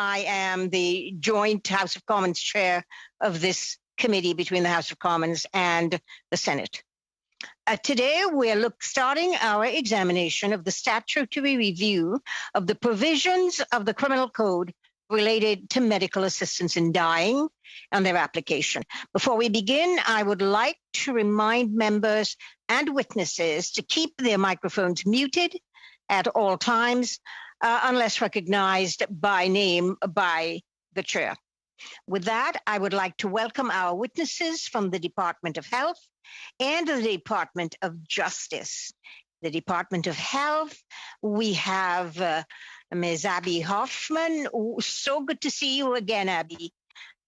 I am the joint House of Commons chair of this committee between the House of Commons and the Senate. Today, we're starting our examination of the statutory review of the provisions of the Criminal Code related to medical assistance in dying and their application. Before we begin, I would like to remind members and witnesses to keep their microphones muted at all times, unless recognized by name by the chair. With that, I would like to welcome our witnesses from the Department of Health and the Department of Justice. The Department of Health, we have Ms. Abby Hoffman. So good to see you again, Abby.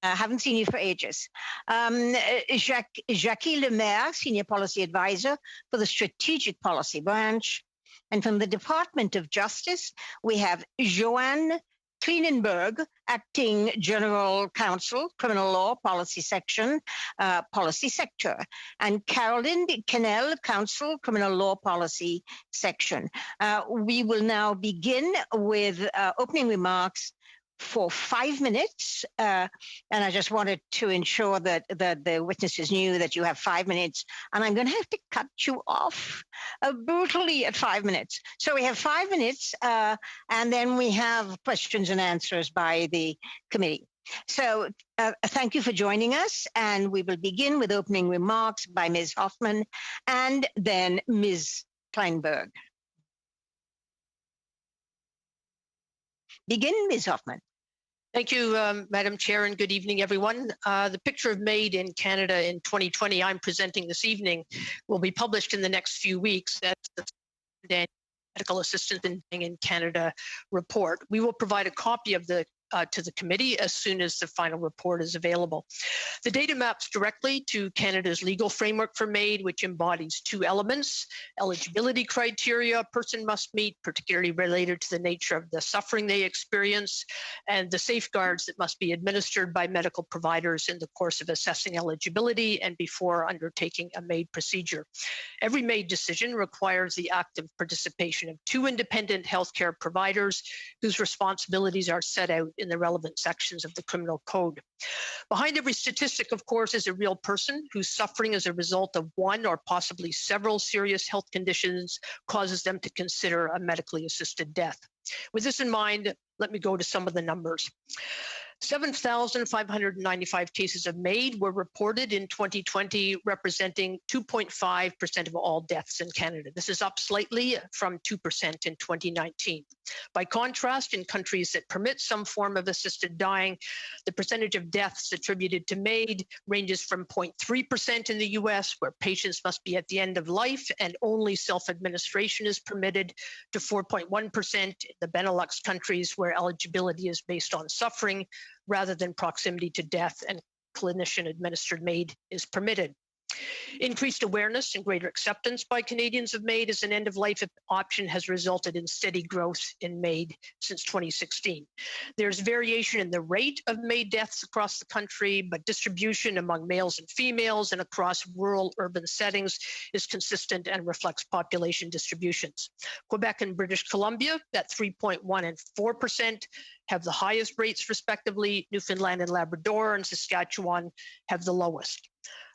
Haven't seen you for ages. Jackie Lemaire, Senior Policy Advisor for the Strategic Policy Branch. And from the Department of Justice, we have Joanne Kleinenberg, Acting General Counsel, Criminal Law Policy Section, Policy Sector, and Carolyn Kennell, Counsel, Criminal Law Policy Section. We will now begin with opening remarks for 5 minutes, and I just wanted to ensure that the witnesses knew that you have 5 minutes, and I'm going to have to cut you off brutally at 5 minutes. So we have 5 minutes, and then we have questions and answers by the committee. So thank you for joining us, and we will begin with opening remarks by Ms. Hoffman and then Ms. Kleinberg. Begin, Ms. Hoffman. Thank you, Madam Chair, and good evening, everyone. The picture of MAID in Canada in 2020 I'm presenting this evening will be published in the next few weeks. That's the Medical Assistance in Canada report. We will provide a copy of the to the committee as soon as the final report is available. The data maps directly to Canada's legal framework for MAID, which embodies two elements: eligibility criteria a person must meet, particularly related to the nature of the suffering they experience, and the safeguards that must be administered by medical providers in the course of assessing eligibility and before undertaking a MAID procedure. Every MAID decision requires the active participation of two independent healthcare providers whose responsibilities are set out in the relevant sections of the Criminal Code. Behind every statistic, of course, is a real person whose suffering as a result of one or possibly several serious health conditions causes them to consider a medically assisted death. With this in mind, let me go to some of the numbers. 7,595 cases of MAID were reported in 2020, representing 2.5% of all deaths in Canada. This is up slightly from 2% in 2019. By contrast, in countries that permit some form of assisted dying, the percentage of deaths attributed to MAID ranges from 0.3% in the US, where patients must be at the end of life and only self-administration is permitted, to 4.1% in the Benelux countries, where eligibility is based on suffering rather than proximity to death, and clinician-administered MAID is permitted. Increased awareness and greater acceptance by Canadians of MAID as an end-of-life option has resulted in steady growth in MAID since 2016. There's variation in the rate of MAID deaths across the country, but distribution among males and females and across rural-urban settings is consistent and reflects population distributions. Quebec and British Columbia, at 3.1% and 4%, have the highest rates respectively. Newfoundland and Labrador and Saskatchewan have the lowest.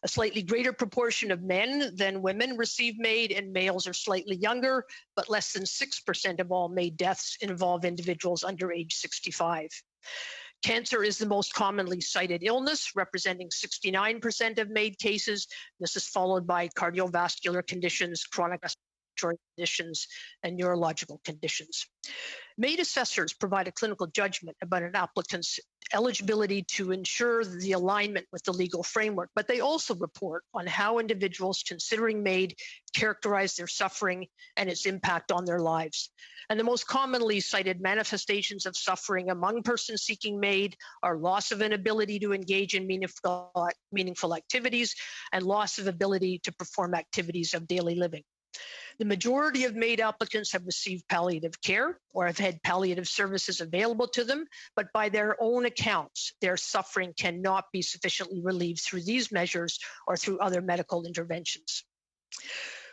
A slightly greater proportion of men than women receive MAID, and males are slightly younger, but less than 6% of all MAID deaths involve individuals under age 65. Cancer is the most commonly cited illness, representing 69% of MAID cases. This is followed by cardiovascular conditions, chronic respiratory conditions, and neurological conditions. MAID assessors provide a clinical judgment about an applicant's eligibility to ensure the alignment with the legal framework, but they also report on how individuals considering MAID characterize their suffering and its impact on their lives. And the most commonly cited manifestations of suffering among persons seeking MAID are loss of an ability to engage in meaningful activities and loss of ability to perform activities of daily living. The majority of MAID applicants have received palliative care or have had palliative services available to them, but by their own accounts, their suffering cannot be sufficiently relieved through these measures or through other medical interventions.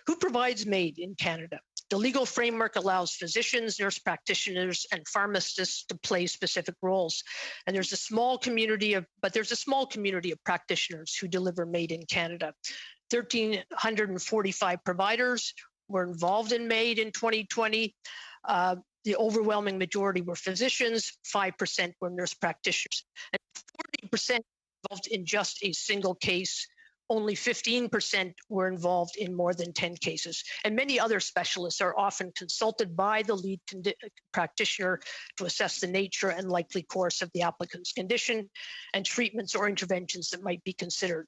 Who provides MAID in Canada? The legal framework allows physicians, nurse practitioners, and pharmacists to play specific roles. And there's a small community of practitioners who deliver MAID in Canada. 1,345 providers were involved in MAID in 2020. The overwhelming majority were physicians, 5% were nurse practitioners, and 40% involved in just a single case. Only 15% were involved in more than 10 cases. And many other specialists are often consulted by the lead practitioner to assess the nature and likely course of the applicant's condition and treatments or interventions that might be considered.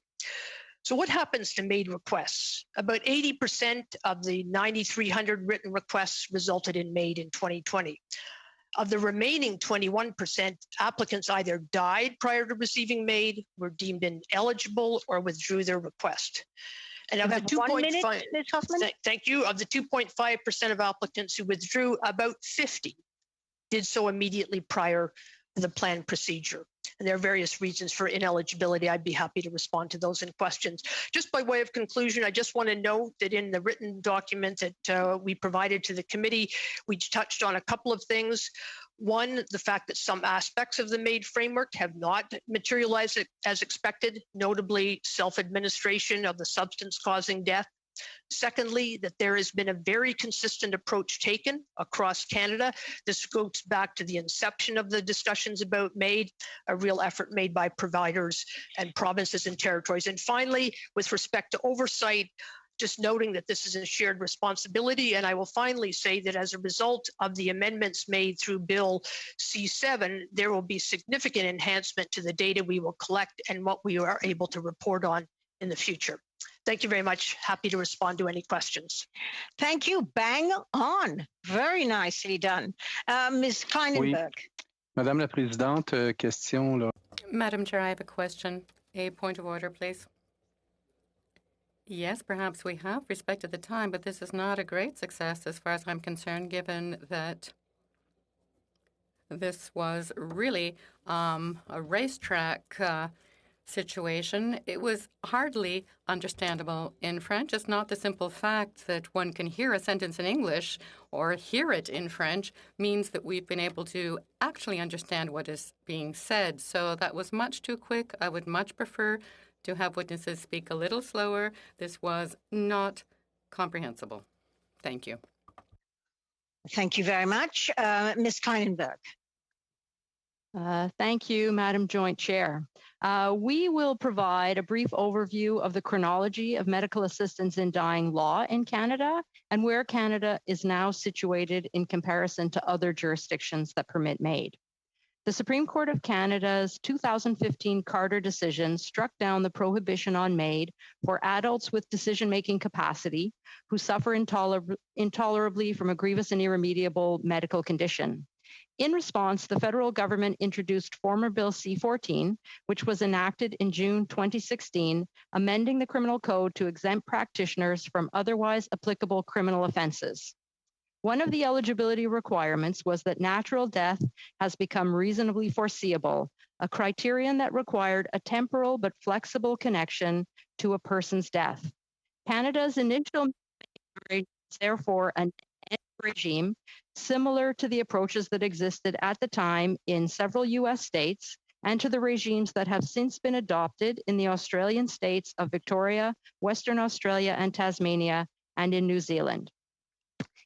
So what happens to MAID requests? About 80% of the 9,300 written requests resulted in MAID in 2020. Of the remaining 21%, applicants either died prior to receiving MAID, were deemed ineligible, or withdrew their request. And of the 2.5, thank you. Of the 2.5% of applicants who withdrew, about 50 did so immediately prior to the planned procedure. And there are various reasons for ineligibility. I'd be happy to respond to those in questions. Just by way of conclusion, I just want to note that in the written document that we provided to the committee, we touched on a couple of things. One, the fact that some aspects of the MAID framework have not materialized as expected, notably self-administration of the substance causing death. Secondly, that there has been a very consistent approach taken across Canada. This goes back to the inception of the discussions about MAID, a real effort made by providers and provinces and territories. And finally, with respect to oversight, just noting that this is a shared responsibility. And I will finally say that as a result of the amendments made through Bill C7, there will be significant enhancement to the data we will collect and what we are able to report on in the future. Thank you very much. Happy to respond to any questions. Thank you. Bang on. Very nicely done. Ms. Kleinenberg. Oui. Madame la Présidente, question. Là. Madam Chair, I have a question. A point of order, please. Yes, perhaps we have respected the time, but this is not a great success as far as I'm concerned, given that this was really a racetrack situation. It was hardly understandable in French. It's not the simple fact that one can hear a sentence in English or hear it in French means that we've been able to actually understand what is being said. So that was much too quick. I would much prefer to have witnesses speak a little slower. This was not comprehensible. Thank you. Thank you very much. Ms. Kleinenberg. Thank you, Madam Joint Chair. We will provide a brief overview of the chronology of medical assistance in dying law in Canada and where Canada is now situated in comparison to other jurisdictions that permit MAID. The Supreme Court of Canada's 2015 Carter decision struck down the prohibition on MAID for adults with decision-making capacity who suffer intolerably from a grievous and irremediable medical condition. In response, the federal government introduced former Bill C-14, which was enacted in June 2016, amending the criminal code to exempt practitioners from otherwise applicable criminal offenses. One of the eligibility requirements was that natural death has become reasonably foreseeable, a criterion that required a temporal but flexible connection to a person's death. Canada's initial is therefore an regime similar to the approaches that existed at the time in several U.S. states and to the regimes that have since been adopted in the Australian states of Victoria, Western Australia, and Tasmania, and in New Zealand.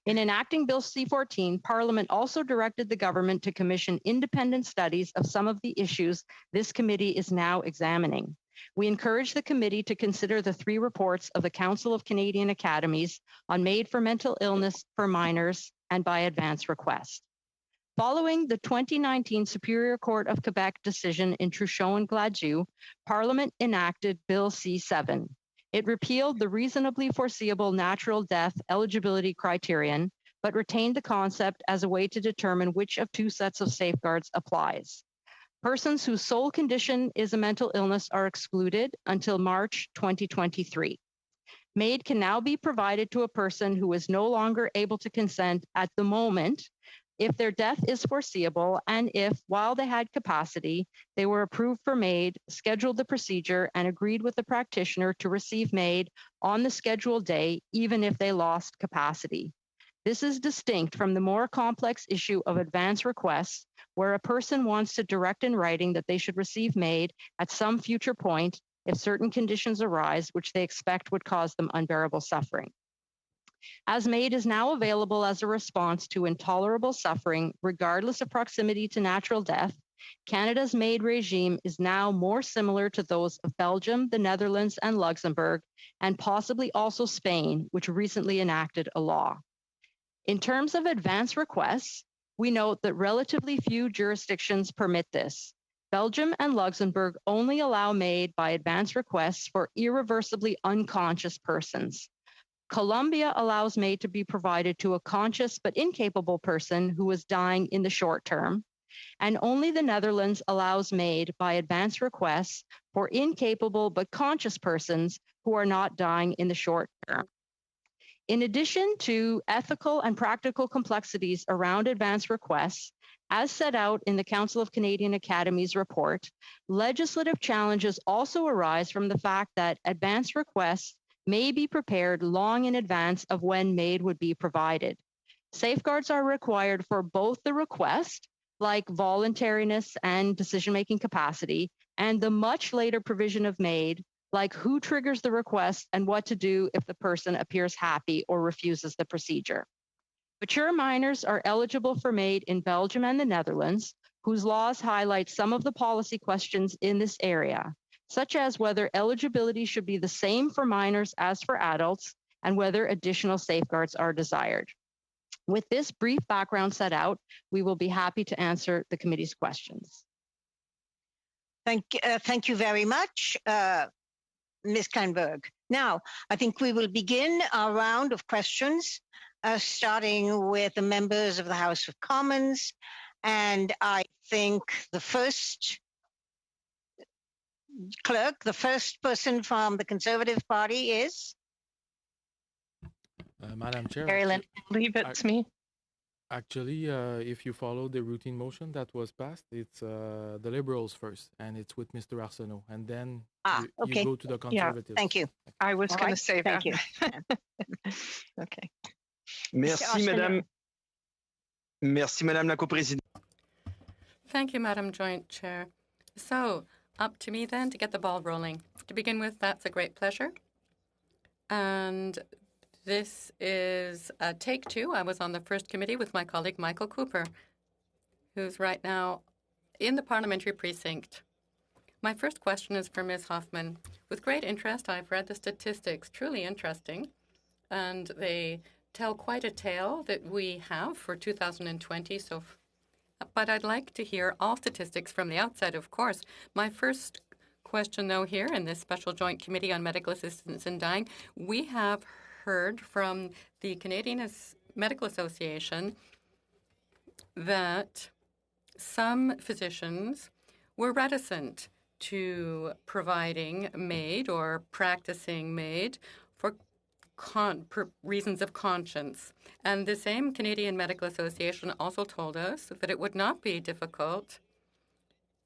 In enacting Bill C-14, Parliament also directed the government to commission independent studies of some of the issues this committee is now examining. We encourage the committee to consider the 3 reports of the Council of Canadian Academies on MAID for mental illness for minors and by advance request. Following the 2019 Superior Court of Quebec decision in Truchon and Gladue, Parliament enacted Bill C-7. It repealed the reasonably foreseeable natural death eligibility criterion, but retained the concept as a way to determine which of 2 sets of safeguards applies. Persons whose sole condition is a mental illness are excluded until March 2023. MAID can now be provided to a person who is no longer able to consent at the moment if their death is foreseeable and if, while they had capacity, they were approved for MAID, scheduled the procedure, and agreed with the practitioner to receive MAID on the scheduled day, even if they lost capacity. This is distinct from the more complex issue of advance requests, where a person wants to direct in writing that they should receive MAID at some future point if certain conditions arise which they expect would cause them unbearable suffering. As MAID is now available as a response to intolerable suffering, regardless of proximity to natural death, Canada's MAID regime is now more similar to those of Belgium, the Netherlands, and Luxembourg, and possibly also Spain, which recently enacted a law. In terms of advance requests, we note that relatively few jurisdictions permit this. Belgium and Luxembourg only allow MAID by advance requests for irreversibly unconscious persons. Colombia allows MAID to be provided to a conscious but incapable person who is dying in the short term, and only the Netherlands allows MAID by advance requests for incapable but conscious persons who are not dying in the short term. In addition to ethical and practical complexities around advance requests, as set out in the Council of Canadian Academies report, legislative challenges also arise from the fact that advance requests may be prepared long in advance of when MAID would be provided. Safeguards are required for both the request, like voluntariness and decision-making capacity, and the much later provision of MAID, like who triggers the request and what to do if the person appears happy or refuses the procedure. Mature minors are eligible for MAID in Belgium and the Netherlands, whose laws highlight some of the policy questions in this area, such as whether eligibility should be the same for minors as for adults and whether additional safeguards are desired. With this brief background set out, we will be happy to answer the committee's questions. Thank you very much, Ms. Kleinberg. Now, I think we will begin our round of questions, starting with the members of the House of Commons. And I think the first clerk, the first person from the Conservative Party is? Madam Chair. Marilyn, I believe it's me. Actually, if you follow the routine motion that was passed, it's the Liberals first, and it's with Mr. Arsenault, and then you go to the Conservatives. Yeah, thank you. I was going to say that. Thank you. Okay. Merci, Madame. Merci, Madame la Coprésidente. Thank you, Madam Joint Chair. So, up to me then to get the ball rolling. To begin with, that's a great pleasure. And this is take two. I was on the first committee with my colleague Michael Cooper, who's right now in the parliamentary precinct. My first question is for Ms. Hoffman. With great interest, I've read the statistics, truly interesting, and they tell quite a tale that we have for 2020. But I'd like to hear all statistics from the outset, of course. My first question, though, here in this special joint committee on medical assistance in dying, we have heard from the Canadian Medical Association that some physicians were reticent to providing MAID or practicing MAID for reasons of conscience. And the same Canadian Medical Association also told us that it would not be difficult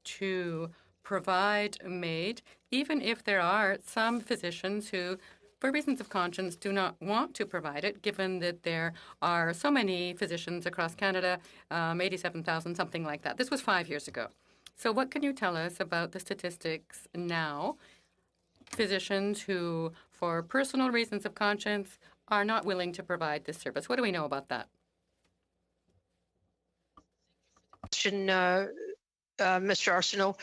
to provide MAID, even if there are some physicians who, for reasons of conscience, do not want to provide it, given that there are so many physicians across Canada, 87,000, something like that. This was 5 years ago. So what can you tell us about the statistics now? Physicians who, for personal reasons of conscience, are not willing to provide this service. What do we know about that? Mr. Arsenault.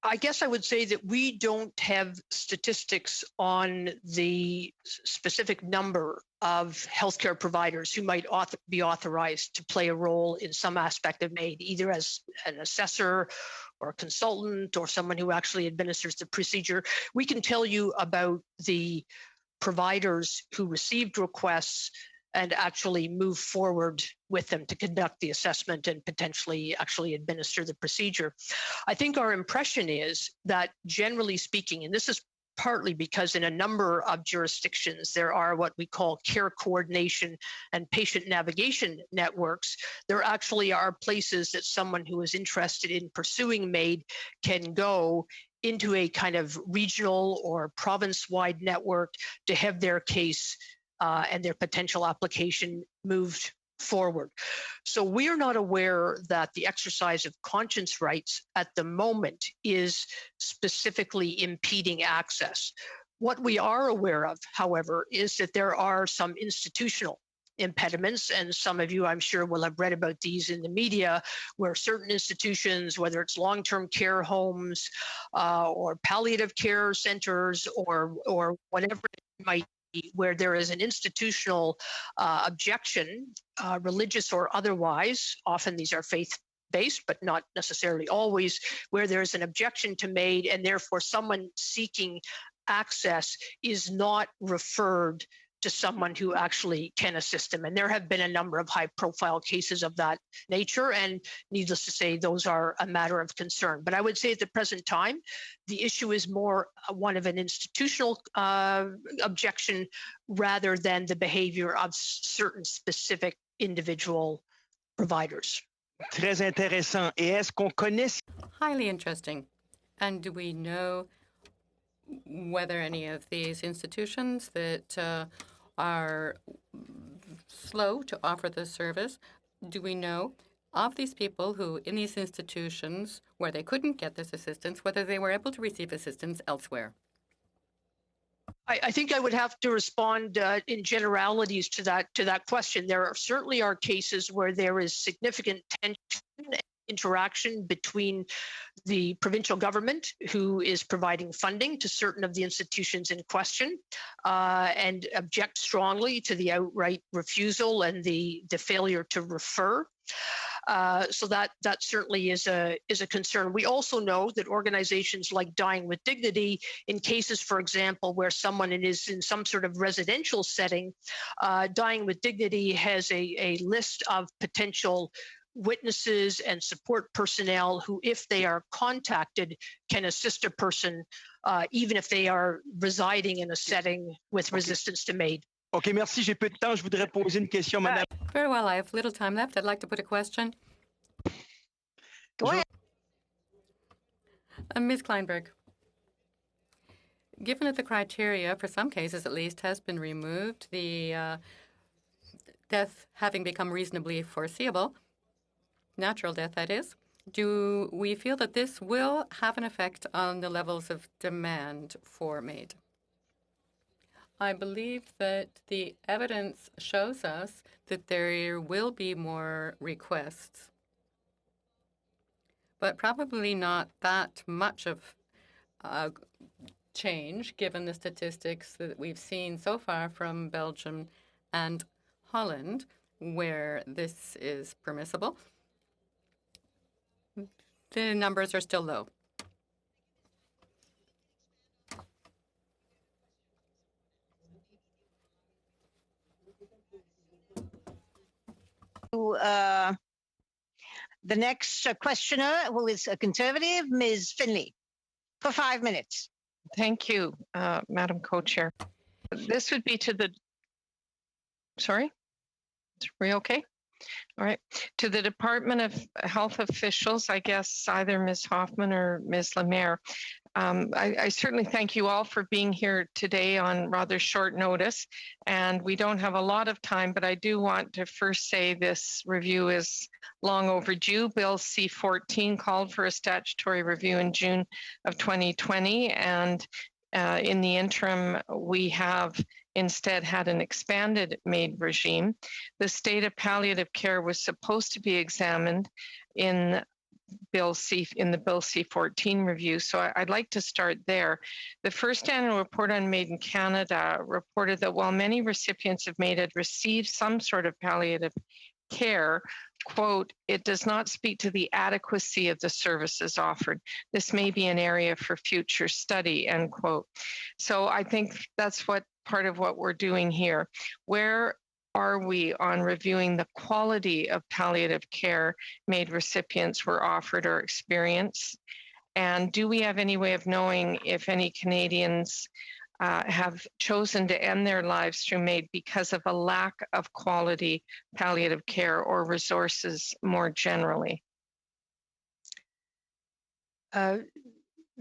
I guess I would say that we don't have statistics on the specific number of healthcare providers who might be authorized to play a role in some aspect of MAID, either as an assessor or a consultant or someone who actually administers the procedure. We can tell you about the providers who received requests and actually move forward with them to conduct the assessment and potentially actually administer the procedure. I think our impression is that, generally speaking, and this is partly because in a number of jurisdictions there are what we call care coordination and patient navigation networks, there actually are places that someone who is interested in pursuing MAID can go into a kind of regional or province-wide network to have their case and their potential application moved forward. So we are not aware that the exercise of conscience rights at the moment is specifically impeding access. What we are aware of, however, is that there are some institutional impediments, and some of you, I'm sure, will have read about these in the media, where certain institutions, whether it's long-term care homes or palliative care centers or whatever it might be, where there is an institutional objection, religious or otherwise, often these are faith-based, but not necessarily always, where there's an objection to made, and therefore someone seeking access is not referred to someone who actually can assist them. And there have been a number of high-profile cases of that nature, and needless to say, those are a matter of concern. But I would say at the present time, the issue is more one of an institutional objection rather than the behavior of certain specific individual providers. Très intéressant. Et est-ce qu'on connaît... Highly interesting. And do we know whether any of these institutions that are slow to offer this service, do we know of these people who, in these institutions where they couldn't get this assistance, whether they were able to receive assistance elsewhere? I think I would have to respond in generalities to that question. There certainly are cases where there is significant tension and interaction between the provincial government, who is providing funding to certain of the institutions in question, and object strongly to the outright refusal and the failure to refer. So that certainly is a concern. We also know that organizations like Dying with Dignity, in cases, for example, where someone is in some sort of residential setting, Dying with Dignity has a list of potential witnesses and support personnel who, if they are contacted, can assist a person, even if they are residing in a setting with resistance to MAID. OK, merci. J'ai peu de temps. Je voudrais poser une question, madame. Very well. I have little time left. I'd like to put a question. Go ahead. Ms. Kleinberg, given that the criteria, for some cases at least, has been removed, the death having become reasonably foreseeable, natural death that is, do we feel that this will have an effect on the levels of demand for MAID? I believe that the evidence shows us that there will be more requests, but probably not that much of change given the statistics that we've seen so far from Belgium and Holland, where this is permissible. The numbers are still low. The next questioner, who is a Conservative, Ms. Finley, for 5 minutes. Thank you, Madam Co-Chair. This would be to the, sorry, are we okay? All right. To the Department of Health officials, I guess either Ms. Hoffman or Ms. Lemaire, I certainly thank you all for being here today on rather short notice. And we don't have a lot of time, but I do want to first say this review is long overdue. Bill C-14 called for a statutory review in June of 2020. And in the interim, we have instead had an expanded MAID regime. The state of palliative care was supposed to be examined in the Bill C-14 review. So I'd like to start there. The first annual report on MAID in Canada reported that while many recipients of MAID had received some sort of palliative care, quote, it does not speak to the adequacy of the services offered. This may be an area for future study, end quote. So I think that's what part of what we're doing here. Where are we on reviewing the quality of palliative care MAID recipients were offered or experienced? And do we have any way of knowing if any Canadians have chosen to end their lives through MAID because of a lack of quality palliative care or resources more generally?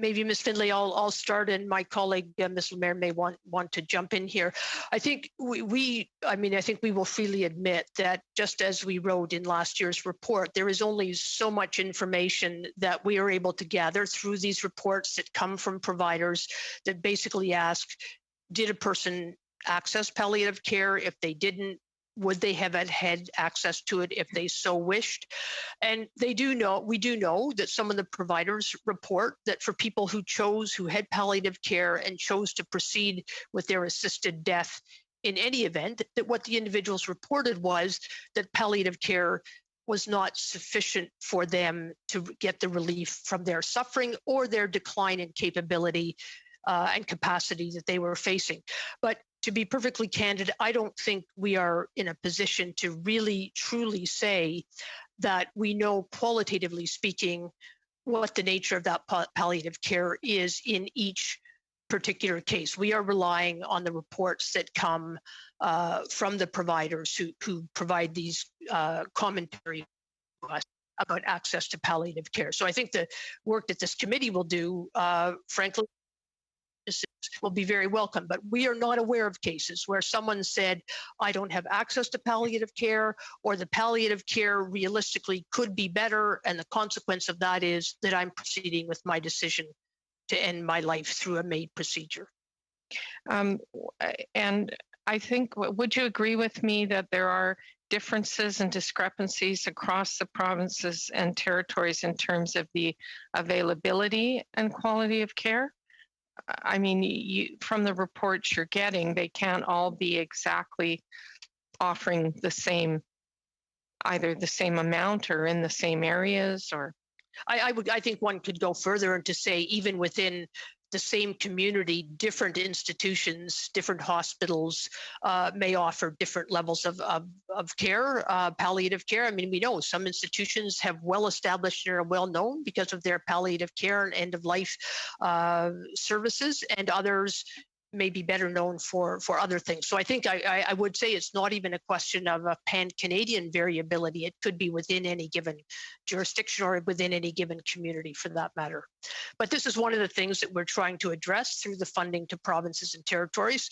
maybe Ms. Findlay, I'll start, and my colleague Ms. Lemaire may want to jump in here. I think I think we will freely admit that just as we wrote in last year's report, there is only so much information that we are able to gather through these reports that come from providers that basically ask, did a person access palliative care? If they didn't, would they have had access to it if they so wished? And we do know that some of the providers report that for people who had palliative care and chose to proceed with their assisted death in any event, that what the individuals reported was that palliative care was not sufficient for them to get the relief from their suffering or their decline in capability and capacity that they were facing. But to be perfectly candid, I don't think we are in a position to really truly say that we know, qualitatively speaking, what the nature of that palliative care is in each particular case. We are relying on the reports that come from the providers who provide these commentary to us about access to palliative care. So I think the work that this committee will do, frankly, will be very welcome. But we are not aware of cases where someone said, I don't have access to palliative care, or the palliative care realistically could be better, and the consequence of that is that I'm proceeding with my decision to end my life through a MAID procedure. And I think, would you agree with me that there are differences and discrepancies across the provinces and territories in terms of the availability and quality of care? I mean, from the reports you're getting, they can't all be exactly offering the same, either the same amount or in the same areas, or. I think one could go further and to say even within the same community, different institutions, different hospitals may offer different levels of care, palliative care. I mean, we know some institutions have well established and are well known because of their palliative care and end of life services, and others may be better known for other things. So I think I would say it's not even a question of a pan-Canadian variability. It could be within any given jurisdiction or within any given community for that matter. But this is one of the things that we're trying to address through the funding to provinces and territories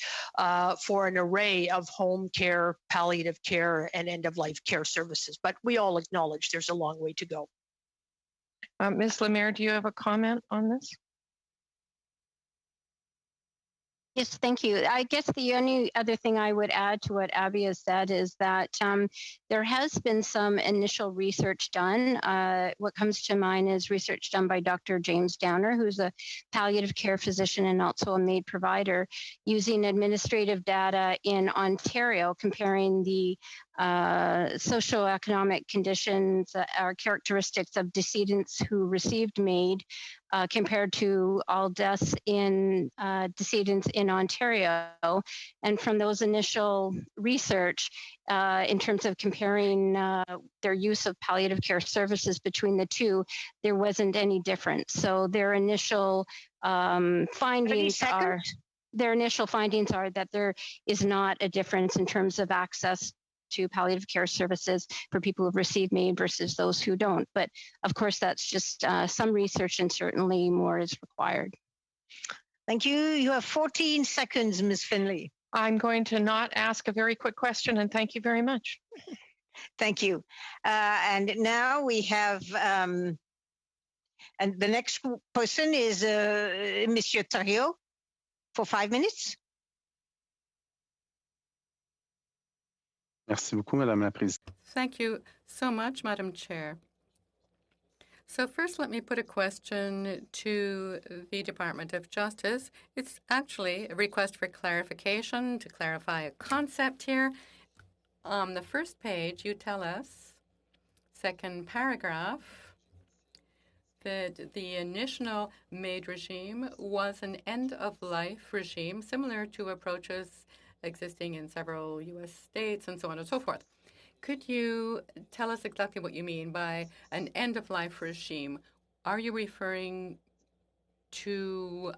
for an array of home care, palliative care, and end-of-life care services. But we all acknowledge there's a long way to go. Ms. Lemaire, do you have a comment on this? Yes, thank you. I guess the only other thing I would add to what Abby has said is that there has been some initial research done. What comes to mind is research done by Dr. James Downer, who's a palliative care physician and also a MAID provider, using administrative data in Ontario, comparing the socioeconomic conditions or characteristics of decedents who received MAID compared to all deaths in decedents in Ontario. And from those initial research, in terms of comparing their use of palliative care services between the two, there wasn't any difference. So their initial findings are that there is not a difference in terms of access to palliative care services for people who've received MAID versus those who don't. But of course, that's just some research, and certainly more is required. Thank you. You have 14 seconds, Ms. Findlay. I'm going to not ask a very quick question, and thank you very much. Thank you. And now we have, and the next person is Monsieur Thériault for 5 minutes. Merci beaucoup, Madame la Présidente. Thank you so much, Madam Chair. So first, let me put a question to the Department of Justice. It's actually a request for clarification to clarify a concept here. On the first page, you tell us, second paragraph, that the initial MAID regime was an end-of-life regime similar to approaches existing in several U.S. states and so on and so forth. Could you tell us exactly what you mean by an end-of-life regime? Are you referring to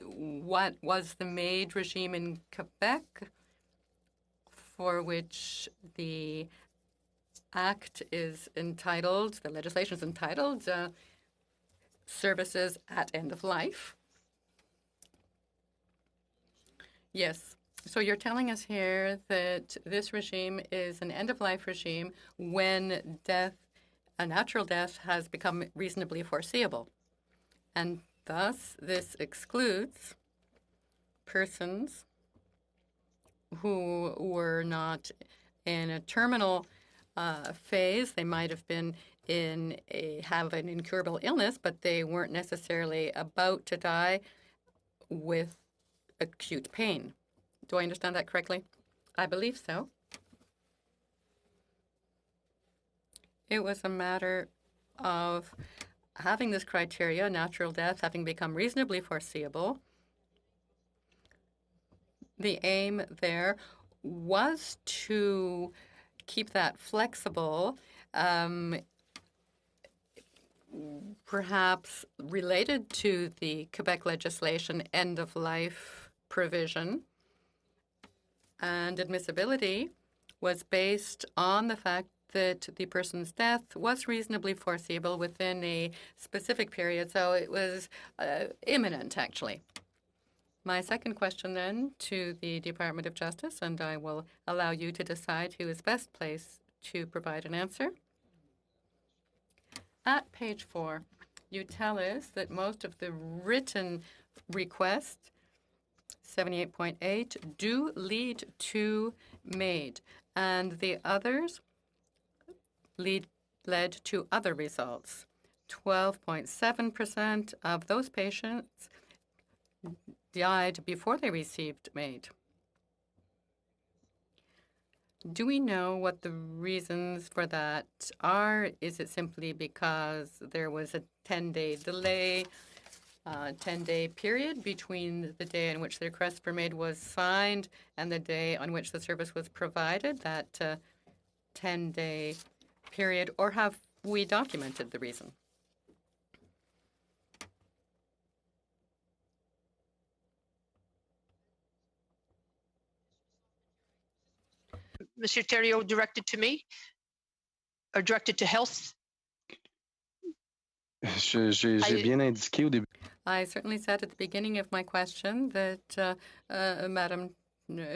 what was the MAID regime in Quebec, for which the Act is entitled, the legislation is entitled, services at end of life. Yes. So you're telling us here that this regime is an end-of-life regime when death, a natural death, has become reasonably foreseeable. And thus, this excludes persons who were not in a terminal phase. They might have been have an incurable illness, but they weren't necessarily about to die with acute pain. Do I understand that correctly? I believe so. It was a matter of having this criteria, natural death, having become reasonably foreseeable. The aim there was to keep that flexible, perhaps related to the Quebec legislation end-of-life provision. And admissibility was based on the fact that the person's death was reasonably foreseeable within a specific period. So it was imminent, actually. My second question then to the Department of Justice, and I will allow you to decide who is best placed to provide an answer. At page 4, you tell us that most of the written requests 78.8 do lead to MAID, and the others led to other results. 12.7% of those patients died before they received MAID. Do we know what the reasons for that are? Is it simply because there was a 10-day delay, 10-day period between the day on which the request for MAID was signed and the day on which the service was provided, that 10-day period, or have we documented the reason? Monsieur Thériault, directed to me or directed to health? J'ai bien indiqué au début. I certainly said at the beginning of my question that, Madam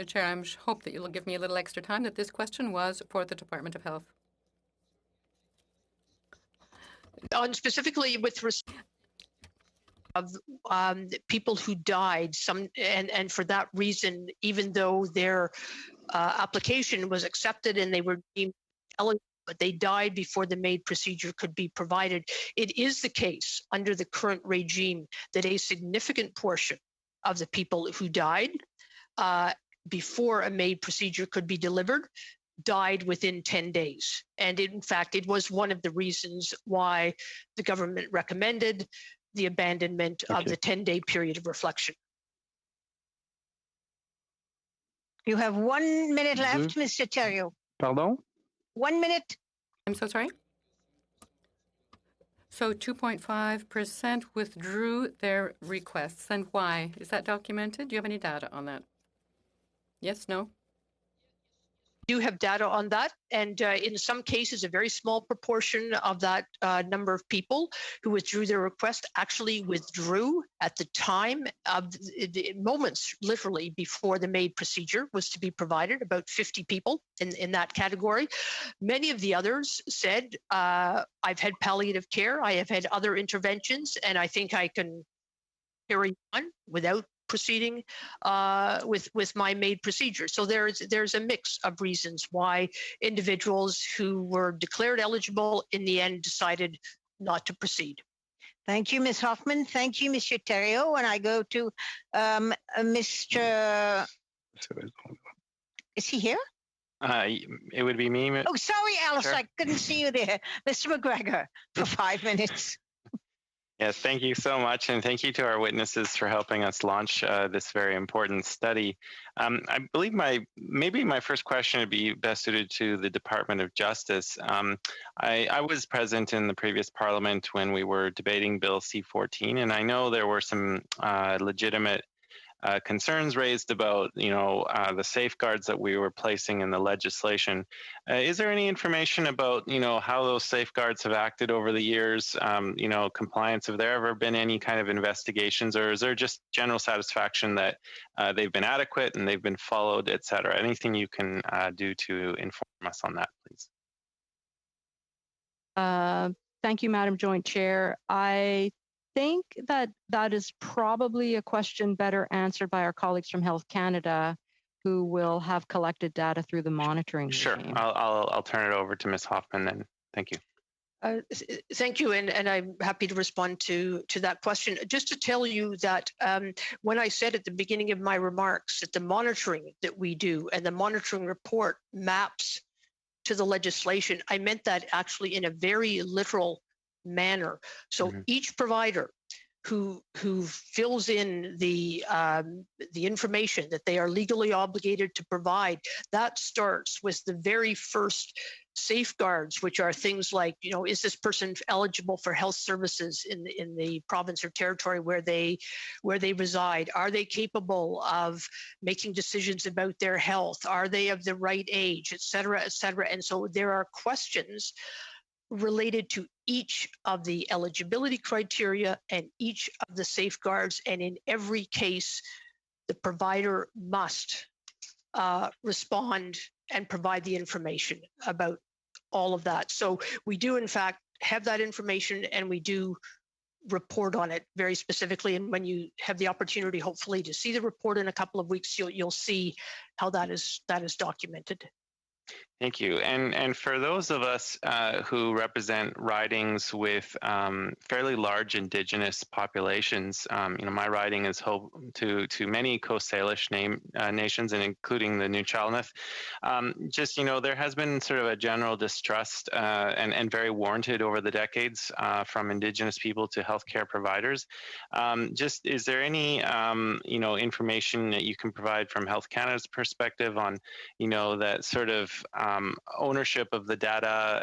Chair, I hope that you'll give me a little extra time, that this question was for the Department of Health. On specifically with respect of people who died, and for that reason, even though their application was accepted and they were deemed eligible, but they died before the MAID procedure could be provided. It is the case under the current regime that a significant portion of the people who died before a MAID procedure could be delivered died within 10 days. And in fact, it was one of the reasons why the government recommended the abandonment of the 10-day period of reflection. You have 1 minute left, Mr. Thériault. Pardon? 1 minute. I'm so sorry. So 2.5% withdrew their requests. And why? Is that documented? Do you have any data on that? Yes, no? Do have data on that, and in some cases, a very small proportion of that number of people who withdrew their request actually withdrew at the time of the moments, literally before the MAID procedure was to be provided. About 50 people in that category. Many of the others said, "I've had palliative care, I have had other interventions, and I think I can carry on without proceeding with my MAID procedure." So there's a mix of reasons why individuals who were declared eligible in the end decided not to proceed. Thank you, Ms. Hoffman. Thank you, Mr. Thériault. And I go to Mr. Is he here? It would be me. Oh, sorry, Alice. Sure. I couldn't see you there. Mr. McGregor, for 5 minutes. Yes, thank you so much, and thank you to our witnesses for helping us launch this very important study. I believe maybe my first question would be best suited to the Department of Justice. I was present in the previous Parliament when we were debating Bill C-14, and I know there were some legitimate concerns raised about, the safeguards that we were placing in the legislation. Is there any information about, how those safeguards have acted over the years? Compliance, have there ever been any kind of investigations, or is there just general satisfaction that they've been adequate and they've been followed, et cetera? Anything you can do to inform us on that, please? Thank you, Madam Joint Chair. I think that is probably a question better answered by our colleagues from Health Canada, who will have collected data through the monitoring regime. I'll turn it over to Ms. Hoffman then. Thank you. Thank you, and I'm happy to respond to that question. Just to tell you that when I said at the beginning of my remarks that the monitoring that we do and the monitoring report maps to the legislation, I meant that actually in a very literal manner. So each provider who fills in the information that they are legally obligated to provide, that starts with the very first safeguards, which are things like, is this person eligible for health services in the province or territory where they reside? Are they capable of making decisions about their health? Are they of the right age, et cetera, et cetera? And so there are questions related to each of the eligibility criteria and each of the safeguards. And in every case, the provider must respond and provide the information about all of that. So we do, in fact, have that information, and we do report on it very specifically. And when you have the opportunity, hopefully, to see the report in a couple of weeks, you'll see how that is documented. Thank you. And for those of us who represent ridings with fairly large Indigenous populations, my riding is home to many Coast Salish nations, and including the Nuu-chah-nulth. There has been sort of a general distrust and very warranted over the decades from Indigenous people to healthcare providers. Is there any information that you can provide from Health Canada's perspective on that sort of ownership of the data,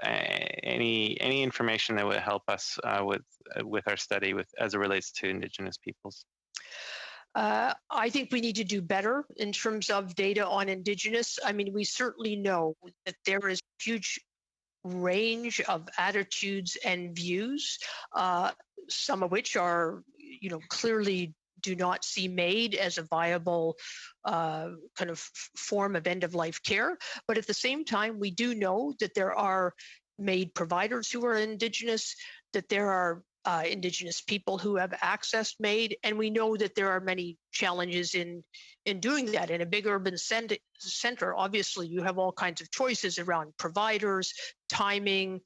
any information that would help us with our study as it relates to Indigenous peoples? I think we need to do better in terms of data on Indigenous. I mean, we certainly know that there is a huge range of attitudes and views, some of which are, clearly do not see MAID as a viable kind of form of end-of-life care. But at the same time, we do know that there are MAID providers who are Indigenous, that there are Indigenous people who have accessed MAID, and we know that there are many challenges in doing that. In a big urban center, obviously, you have all kinds of choices around providers, timing,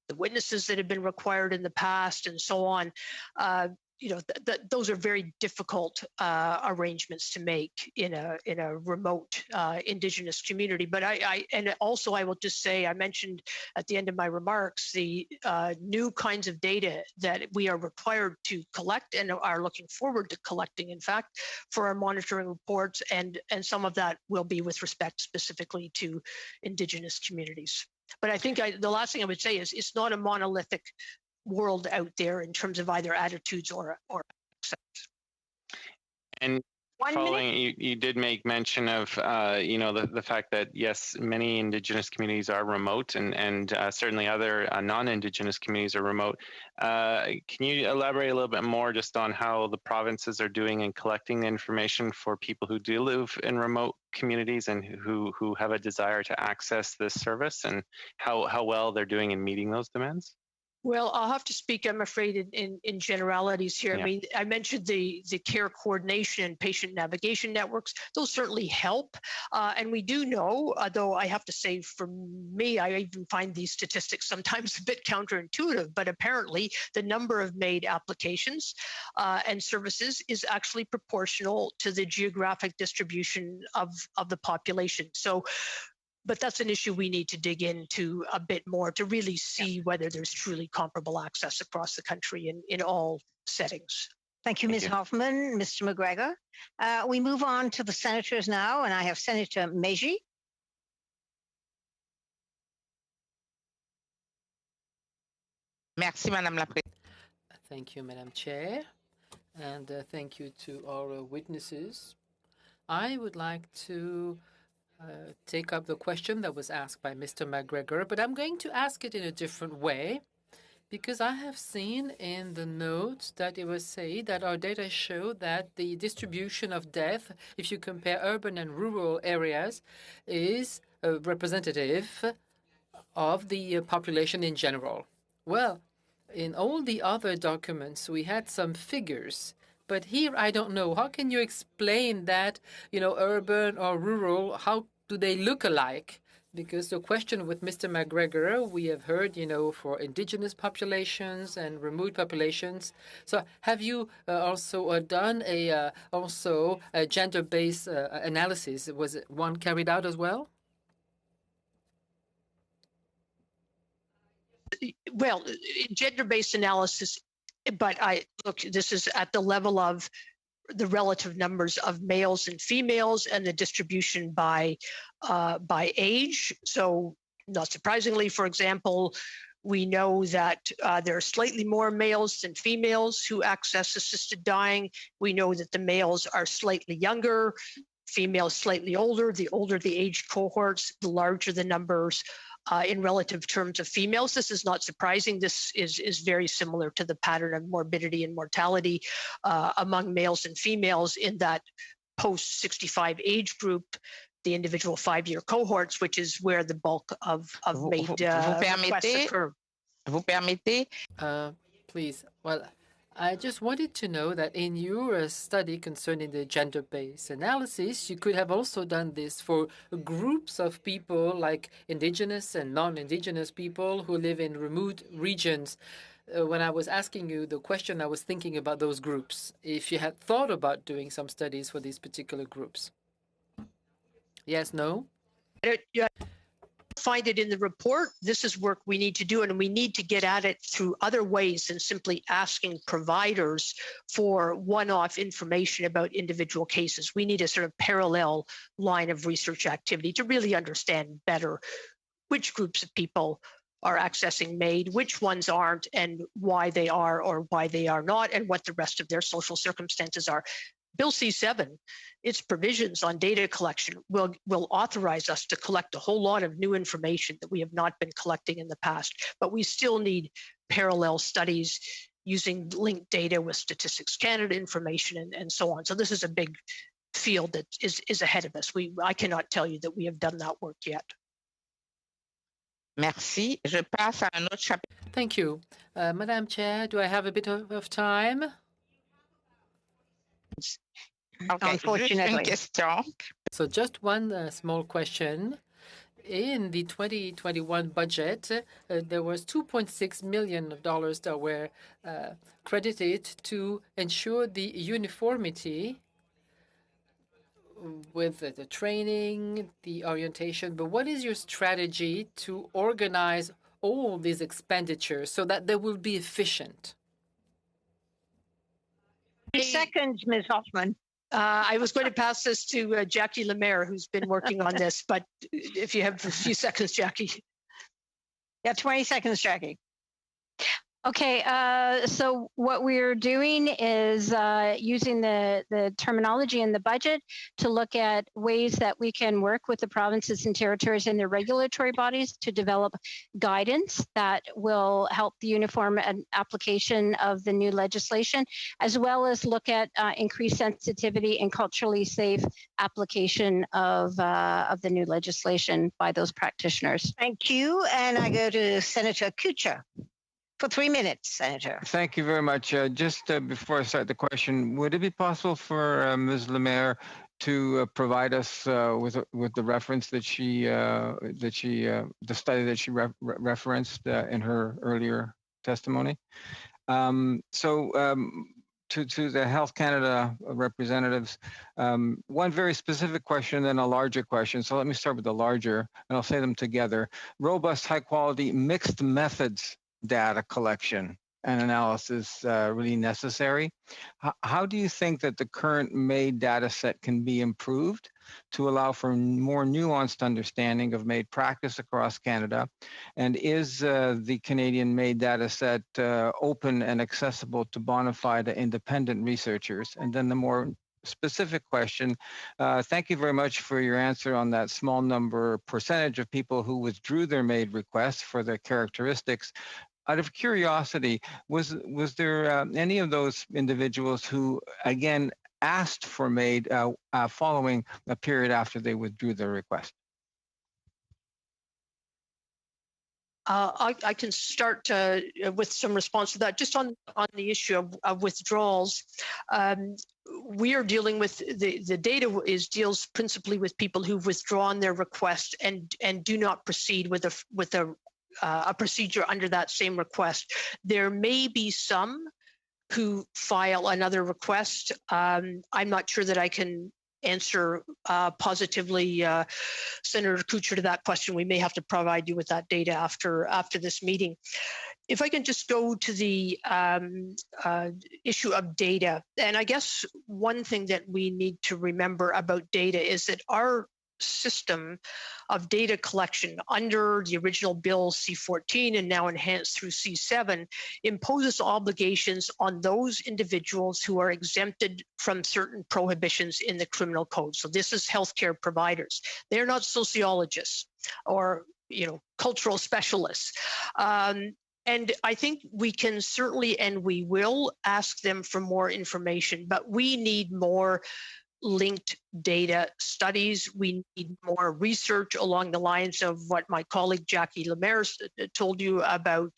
the witnesses that have been required in the past, and so on. Those are very difficult arrangements to make in a remote Indigenous community. But I will just say, I mentioned at the end of my remarks the new kinds of data that we are required to collect and are looking forward to collecting, in fact, for our monitoring reports, and some of that will be with respect specifically to Indigenous communities. But I think the last thing I would say is it's not a monolithic world out there in terms of either attitudes or acceptance. And following, you did make mention of the fact that yes, many Indigenous communities are remote, and certainly other non-Indigenous communities are remote. Can you elaborate a little bit more just on how the provinces are doing in collecting information for people who do live in remote communities and who have a desire to access this service, and how well they're doing in meeting those demands? Well, I'll have to speak, I'm afraid, in generalities here. Yeah. I mean, I mentioned the care coordination and patient navigation networks. Those certainly help. And we do know, though I have to say, for me, I even find these statistics sometimes a bit counterintuitive, but apparently the number of MAID applications and services is actually proportional to the geographic distribution of the population. But that's an issue we need to dig into a bit more to really see whether there's truly comparable access across the country in all settings. Thank you, Ms. Hoffman. Mr. McGregor. We move on to the senators now, and I have Senator Meji. Merci, Madame la Présidente. Thank you, Madam Chair. and thank you to our witnesses. I would like to take up the question that was asked by Mr. McGregor, but I'm going to ask it in a different way, because I have seen in the notes that it was said that our data show that the distribution of death, if you compare urban and rural areas, is representative of the population in general. Well, in all the other documents, we had some figures, but here I don't know. How can you explain that, urban or rural, how do they look alike? Because the question with Mr. McGregor, we have heard, for indigenous populations and remote populations. So have you also done a gender-based analysis? Was it one carried out as well? Well, gender-based analysis, but this is at the level of the relative numbers of males and females and the distribution by age. So not surprisingly, for example, we know that there are slightly more males than females who access assisted dying. We know that the males are slightly younger, females slightly older. The older the age cohorts, the larger the numbers in relative terms of females. This is not surprising. This is very similar to the pattern of morbidity and mortality among males and females in that post-65 age group, the individual 5-year cohorts, which is where the bulk of MAID requests occur. Vous permettez? Please. Well, I just wanted to know that in your study concerning the gender-based analysis, you could have also done this for groups of people like indigenous and non-indigenous people who live in remote regions. When I was asking you the question, I was thinking about those groups. If you had thought about doing some studies for these particular groups. Yes, no? Find it in the report. This is work we need to do, and we need to get at it through other ways than simply asking providers for one-off information about individual cases. We need a sort of parallel line of research activity to really understand better which groups of people are accessing MAID, which ones aren't, and why they are or why they are not, and what the rest of their social circumstances are. Bill C-7, its provisions on data collection will authorize us to collect a whole lot of new information that we have not been collecting in the past, but we still need parallel studies using linked data with Statistics Canada information and so on. So this is a big field that is ahead of us. I cannot tell you that we have done that work yet. Merci. Je passe à un autre chapitre. Thank you. Madam Chair, do I have a bit of time? Okay, unfortunately. So just one small question. In the 2021 budget, there was $2.6 million that were credited to ensure the uniformity with the training, the orientation. But what is your strategy to organize all these expenditures so that they will be efficient? 3 seconds, Ms. Hoffman. I was going to pass this to Jackie Lemaire, who's been working on this, but if you have a few seconds, Jackie. Yeah, 20 seconds, Jackie. Okay, so what we're doing is using the terminology in the budget to look at ways that we can work with the provinces and territories and their regulatory bodies to develop guidance that will help the uniform application of the new legislation, as well as look at increased sensitivity and culturally safe application of the new legislation by those practitioners. Thank you, and I go to Senator Couture. For 3 minutes, Senator. Thank you very much. Just before I start the question, would it be possible for Ms. Lemaire to provide us with the reference that the study that she referenced in her earlier testimony? To the Health Canada representatives, one very specific question, then a larger question. So let me start with the larger, and I'll say them together. Robust, high quality, mixed methods data collection and analysis really necessary. How do you think that the current MAID data set can be improved to allow for more nuanced understanding of MAID practice across Canada? And is the Canadian MAID data set open and accessible to bona fide independent researchers? And then the more specific question, thank you very much for your answer on that small percentage of people who withdrew their MAID requests for their characteristics. Out of curiosity, was there any of those individuals who, again, asked for MAID following a period after they withdrew their request? I can start with some response to that. Just on the issue of withdrawals, we are dealing with the data deals principally with people who've withdrawn their request and do not proceed with a procedure under that same request. There may be some who file another request. I'm not sure that I can answer positively, Senator Kuchar, to that question. We may have to provide you with that data after this meeting. If I can just go to the issue of data, and I guess one thing that we need to remember about data is that our system of data collection under the original bill C-14 and now enhanced through C-7 imposes obligations on those individuals who are exempted from certain prohibitions in the criminal code. So this is healthcare providers. They're not sociologists or cultural specialists. And I think we can certainly, and we will, ask them for more information, but we need more linked data studies. We need more research along the lines of what my colleague Jackie Lemaire told you about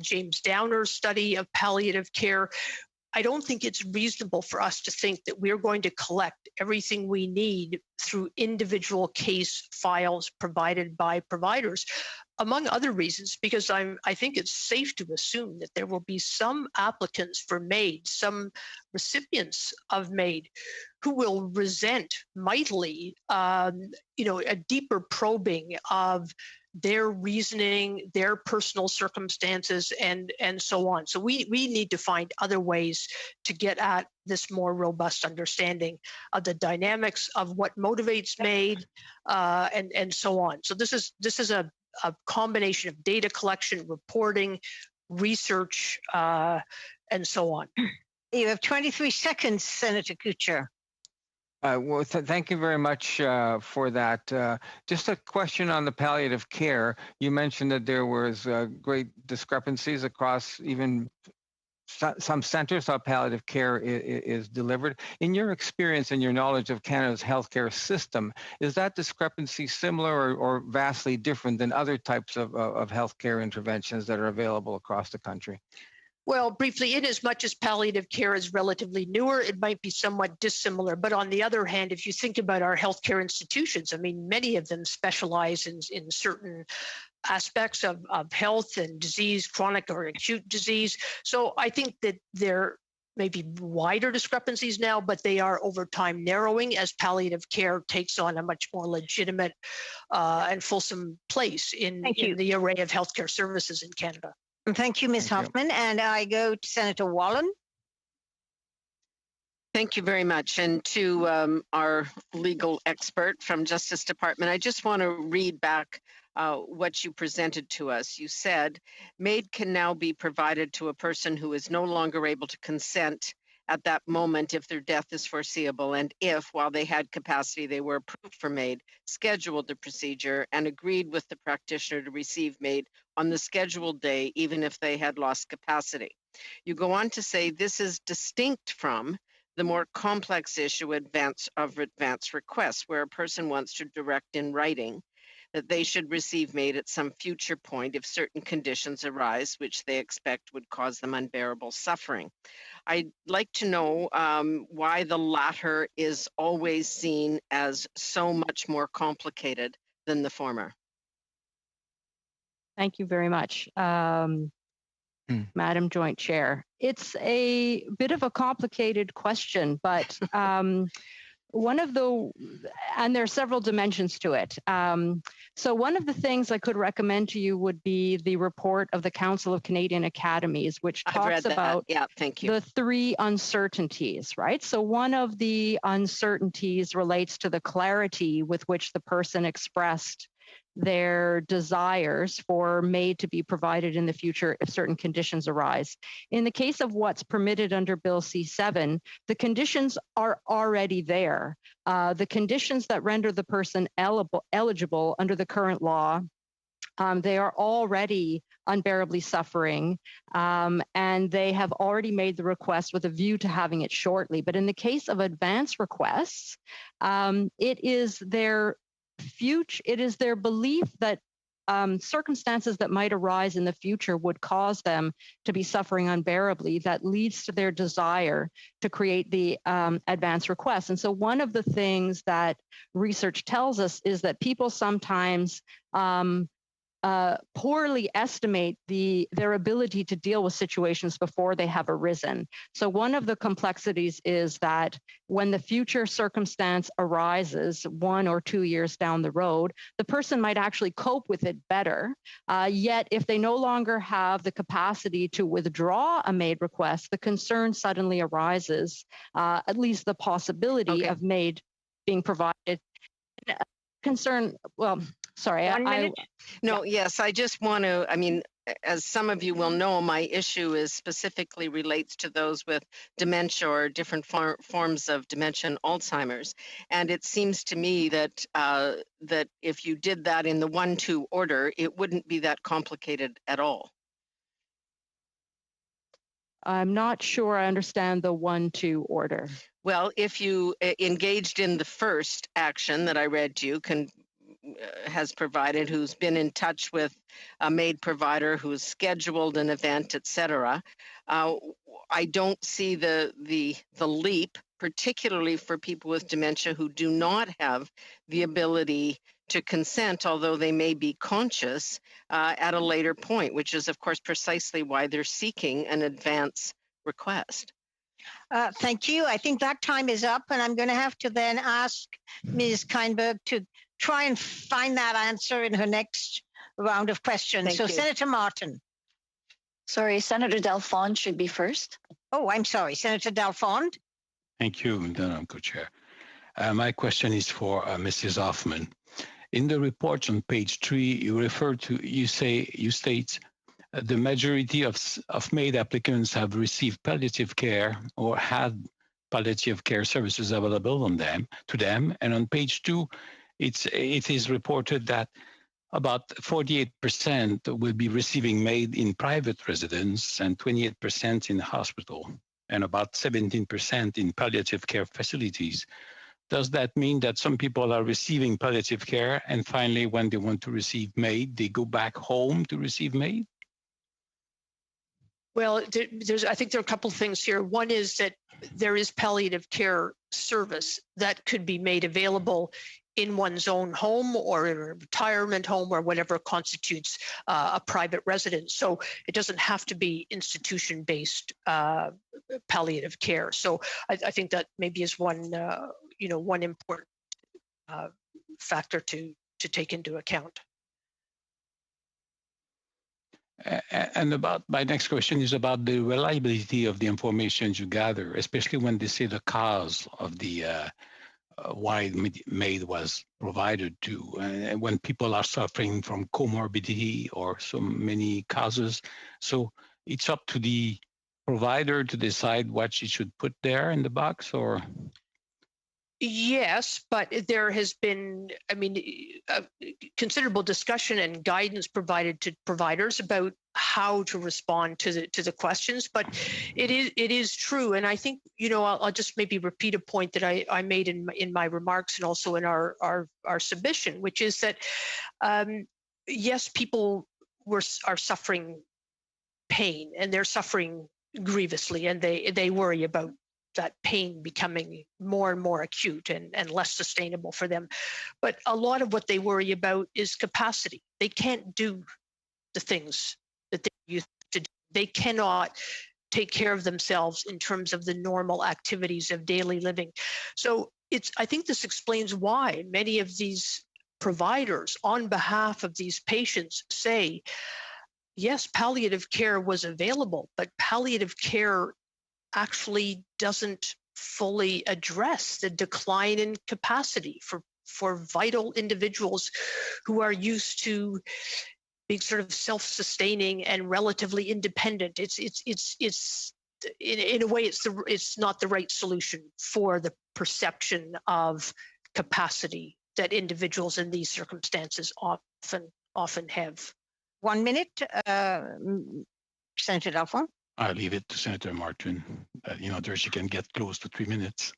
James Downer's study of palliative care. I don't think it's reasonable for us to think that we're going to collect everything we need through individual case files provided by providers, among other reasons, because I think it's safe to assume that there will be some applicants for MAID, some recipients of MAID, who will resent mightily, a deeper probing of their reasoning, their personal circumstances, and so on. So we need to find other ways to get at this more robust understanding of the dynamics of what motivates MAID, and so on. So this is a combination of data collection, reporting, research, and so on. You have 23 seconds, Senator Kuchar. Thank you very much for that. Just a question on the palliative care. You mentioned that there was great discrepancies across even some centers how palliative care is delivered. In your experience and your knowledge of Canada's healthcare system, is that discrepancy similar or vastly different than other types of healthcare interventions that are available across the country? Well, briefly, in as much as palliative care is relatively newer, it might be somewhat dissimilar. But on the other hand, if you think about our healthcare institutions, I mean, many of them specialize in certain aspects of health and disease, chronic or acute disease. So I think that there may be wider discrepancies now, but they are over time narrowing as palliative care takes on a much more legitimate and fulsome place in the array of healthcare services in Canada. Thank you, Ms. Hoffman. And I go to Senator Wallin. Thank you very much. And to our legal expert from Justice Department, I just want to read back what you presented to us. You said, MAID can now be provided to a person who is no longer able to consent at that moment if their death is foreseeable, and if, while they had capacity, they were approved for MAID, scheduled the procedure, and agreed with the practitioner to receive MAID on the scheduled day, even if they had lost capacity. You go on to say this is distinct from the more complex issue of advance requests, where a person wants to direct in writing that they should receive MAID at some future point if certain conditions arise, which they expect would cause them unbearable suffering. I'd like to know why the latter is always seen as so much more complicated than the former. Thank you very much, Madam Joint Chair. It's a bit of a complicated question, but and there are several dimensions to it. So one of the things I could recommend to you would be the report of the Council of Canadian Academies, which talks about the three uncertainties, right? So one of the uncertainties relates to the clarity with which the person expressed their desires for MAID to be provided in the future if certain conditions arise. In the case of what's permitted under Bill C-7, the conditions are already there. The conditions that render the person eligible under the current law, they are already unbearably suffering, and they have already made the request with a view to having it shortly. But in the case of advance requests, it is their belief that circumstances that might arise in the future would cause them to be suffering unbearably that leads to their desire to create the advance request. And so one of the things that research tells us is that people sometimes poorly estimate their ability to deal with situations before they have arisen. So one of the complexities is that when the future circumstance arises 1 or 2 years down the road, the person might actually cope with it better. Yet if they no longer have the capacity to withdraw a MAID request, the concern suddenly arises, at least the possibility of MAID being provided. Concern, well, sorry. Yes, I just want to, I mean, as some of you will know, my issue is specifically relates to those with dementia or different forms of dementia and Alzheimer's. And it seems to me that that if you did that in the 1-2 order, it wouldn't be that complicated at all. I'm not sure I understand the 1-2 order. Well, if you engaged in the first action that I read to you, has provided, who's been in touch with a MAID provider, who's scheduled an event, etc., I don't see the leap, particularly for people with dementia who do not have the ability to consent, although they may be conscious at a later point, which is, of course, precisely why they're seeking an advance request. Thank you. I think that time is up, and I'm going to have to then ask Ms. Kainberg to try and find that answer in her next round of questions. Thank you. Senator Martin. Sorry, Senator Dalphond should be first. Oh, I'm sorry, Senator Dalphond. Thank you, Madam Co-Chair. My question is for Mrs. Hoffman. In the report on page 3, you state the majority of MAID applicants have received palliative care or had palliative care services available to them. And on page 2, it is reported that about 48% will be receiving MAID in private residence and 28% in hospital and about 17% in palliative care facilities. Does that mean that some people are receiving palliative care and finally when they want to receive MAID, they go back home to receive MAID? Well, I think there are a couple of things here. One is that there is palliative care service that could be made available in one's own home or in a retirement home or whatever constitutes a private residence. So it doesn't have to be institution-based palliative care. So I think that maybe is one, one important factor to take into account. And my next question is about the reliability of the information you gather, especially when they say the cause of the why MAID was provided to, when people are suffering from comorbidity or so many causes. So it's up to the provider to decide what she should put there in the box, or? Yes, but there has been, considerable discussion and guidance provided to providers about how to respond to the questions. But it is true, and I think I'll just maybe repeat a point that I made in my remarks and also in our submission, which is that yes, people are suffering pain and they're suffering grievously, and they worry about that pain becoming more and more acute and less sustainable for them. But a lot of what they worry about is capacity. They can't do the things that they used to do. They cannot take care of themselves in terms of the normal activities of daily living. So I think this explains why many of these providers on behalf of these patients say, yes, palliative care was available, but palliative care actually doesn't fully address the decline in capacity for vital individuals who are used to being sort of self-sustaining and relatively independent. It's in a way, it's not the right solution for the perception of capacity that individuals in these circumstances often have. 1 minute, Senator Dalphond. I'll leave it to Senator Martin. There she can get close to 3 minutes.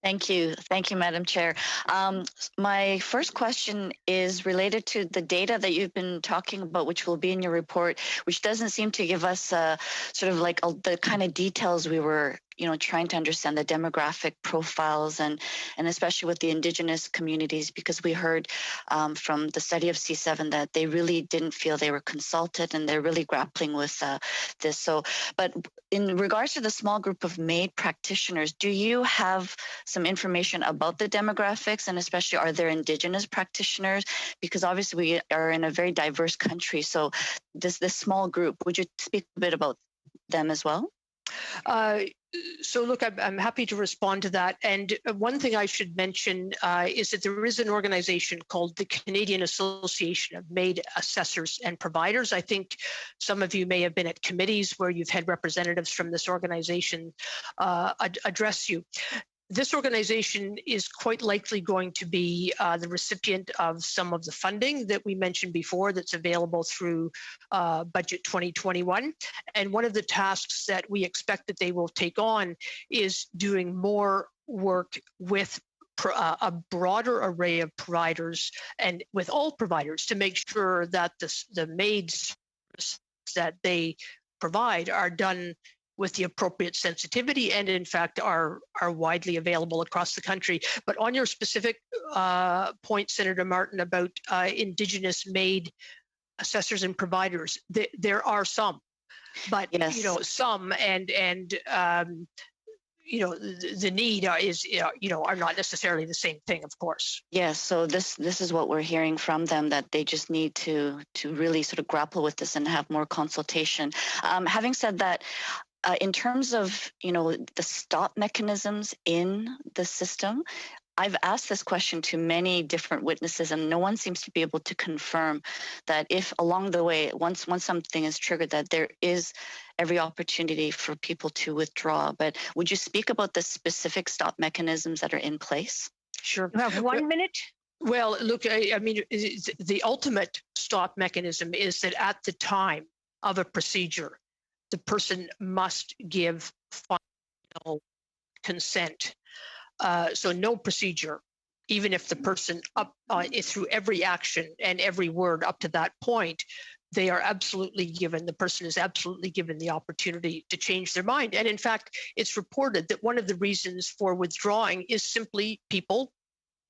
Thank you, Madam Chair. My first question is related to the data that you've been talking about, which will be in your report, which doesn't seem to give us sort of like the kind of details we were trying to understand, the demographic profiles and especially with the Indigenous communities, because we heard from the study of C7 that they really didn't feel they were consulted and they're really grappling with this. So, but in regards to the small group of MAID practitioners, do you have some information about the demographics, and especially are there Indigenous practitioners? Because obviously we are in a very diverse country. So this small group, would you speak a bit about them as well? So look, I'm happy to respond to that. And one thing I should mention is that there is an organization called the Canadian Association of MAID Assessors and Providers. I think some of you may have been at committees where you've had representatives from this organization address you. This organization is quite likely going to be the recipient of some of the funding that we mentioned before that's available through Budget 2021. And one of the tasks that we expect that they will take on is doing more work with a broader array of providers and with all providers to make sure that the MAIDs that they provide are done with the appropriate sensitivity and in fact are widely available across the country. But on your specific point, Senator Martin, about Indigenous MAID assessors and providers, there are some, but yes. Some and the need are not necessarily the same thing, of course. Yes, so this is what we're hearing from them, that they just need to really sort of grapple with this and have more consultation. Having said that, in terms of, the stop mechanisms in the system, I've asked this question to many different witnesses, and no one seems to be able to confirm that if along the way, once something is triggered, that there is every opportunity for people to withdraw. But would you speak about the specific stop mechanisms that are in place? Sure. You have 1 minute. Well, look, I mean, the ultimate stop mechanism is that at the time of a procedure, the person must give final consent. So no procedure, even if the person through every action and every word up to that point, they are absolutely given, the person is absolutely given the opportunity to change their mind. And in fact, it's reported that one of the reasons for withdrawing is simply people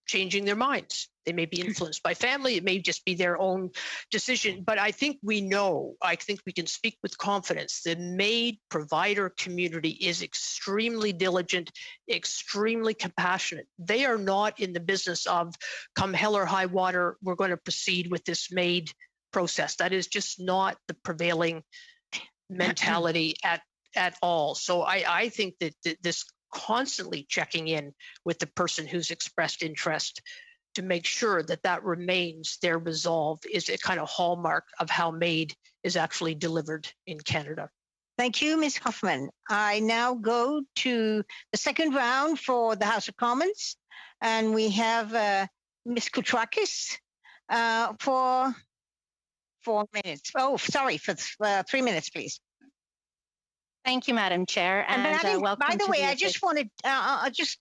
changing their minds. They may be influenced by family. It may just be their own decision. But I think we can speak with confidence. The MAID provider community is extremely diligent, extremely compassionate. They are not in the business of come hell or high water, we're going to proceed with this MAID process. That is just not the prevailing mentality at all. So I think that this constantly checking in with the person who's expressed interest to make sure that remains their resolve is a kind of hallmark of how MAID is actually delivered in Canada. Thank you, Ms. Hoffman. I now go to the second round for the House of Commons, and we have Ms. Koutrakis for 4 minutes. Oh, sorry, for 3 minutes, please. Thank you, Madam Chair, and welcome. By the way, I just wanted just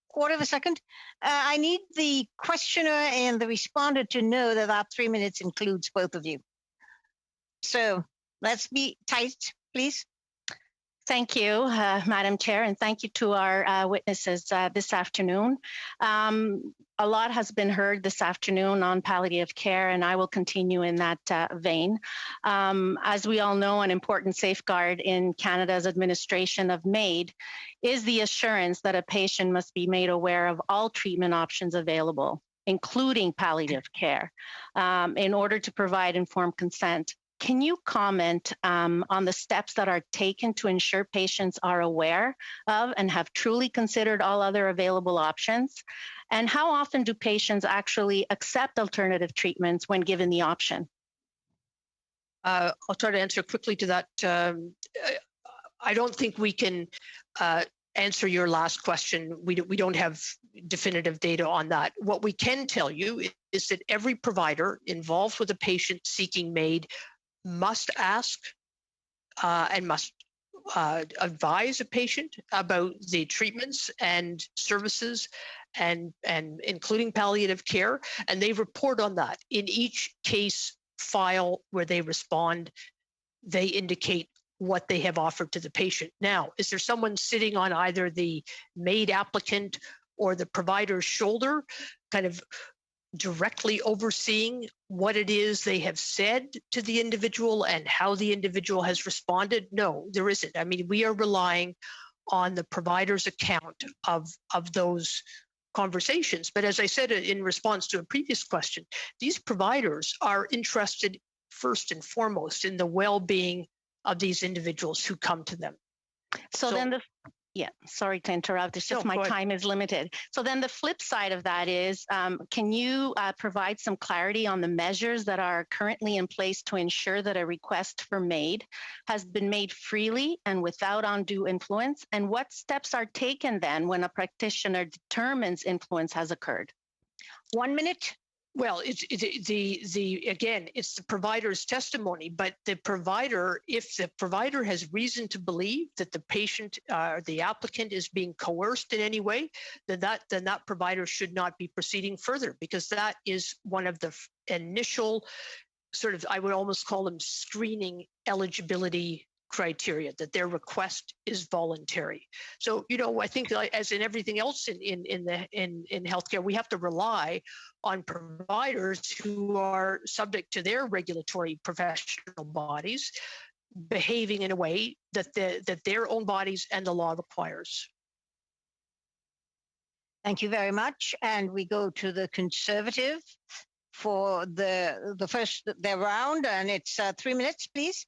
quarter of a second. I need the questioner and the responder to know that our 3 minutes includes both of you. So let's be tight, please. Thank you, Madam Chair, and thank you to our witnesses this afternoon. a lot has been heard this afternoon on palliative care, and I will continue in that vein. As we all know, an important safeguard in Canada's administration of MAID is the assurance that a patient must be made aware of all treatment options available, including palliative care, in order to provide informed consent. Can you comment on the steps that are taken to ensure patients are aware of and have truly considered all other available options? And how often do patients actually accept alternative treatments when given the option? I'll try to answer quickly to that. I don't think we can answer your last question. We don't have definitive data on that. What we can tell you is that every provider involved with a patient seeking MAID must ask and must advise a patient about the treatments and services and including palliative care, and they report on that. In each case file where they respond, they indicate what they have offered to the patient. Now, is there someone sitting on either the MAID applicant or the provider's shoulder, kind of directly overseeing what it is they have said to the individual and how the individual has responded? No, there isn't. I mean, we are relying on the provider's account of those conversations. But as I said in response to a previous question, these providers are interested first and foremost in the well-being of these individuals who come to them. So then yeah, sorry to interrupt. It's just my time is limited. So then the flip side of that is, can you provide some clarity on the measures that are currently in place to ensure that a request for MAID has been made freely and without undue influence? And what steps are taken then when a practitioner determines influence has occurred? 1 minute. Well, it's the provider's testimony, but the provider, if the provider has reason to believe that the patient, the applicant is being coerced in any way, then that provider should not be proceeding further, because that is one of the initial sort of, I would almost call them screening eligibility criteria, that their request is voluntary. So, I think as in everything else in healthcare, we have to rely on providers who are subject to their regulatory professional bodies behaving in a way that their own bodies and the law requires. Thank you very much. And we go to the Conservative for the first their round, and it's 3 minutes, please.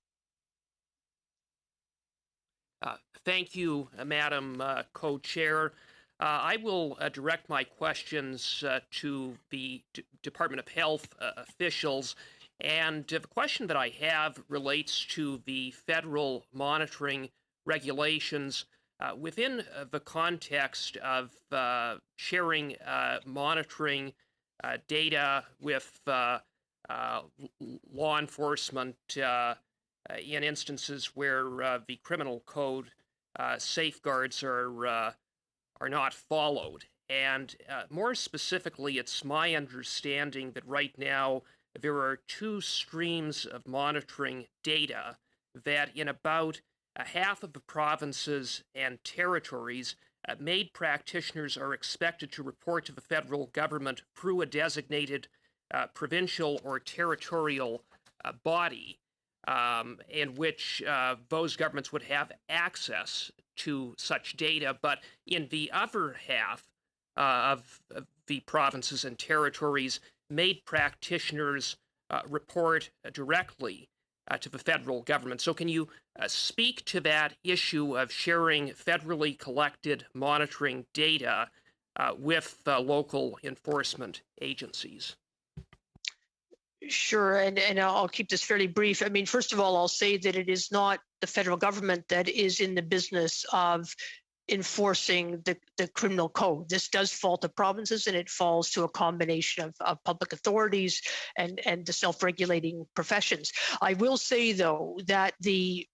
Thank you, Madam Co-Chair. I will direct my questions to the Department of Health officials. And the question that I have relates to the federal monitoring regulations within the context of sharing monitoring data with law enforcement in instances where the criminal code safeguards are not followed. And more specifically, it's my understanding that right now there are two streams of monitoring data that in about half of the provinces and territories, MAID practitioners are expected to report to the federal government through a designated provincial or territorial body in which those governments would have access to such data. But in the other half of the provinces and territories, MAID practitioners report directly to the federal government. So can you speak to that issue of sharing federally collected monitoring data with local enforcement agencies? Sure, and I'll keep this fairly brief. I mean, first of all, I'll say that it is not the federal government that is in the business of enforcing the criminal code. This does fall to provinces, and it falls to a combination of public authorities and the self-regulating professions. I will say, though, that the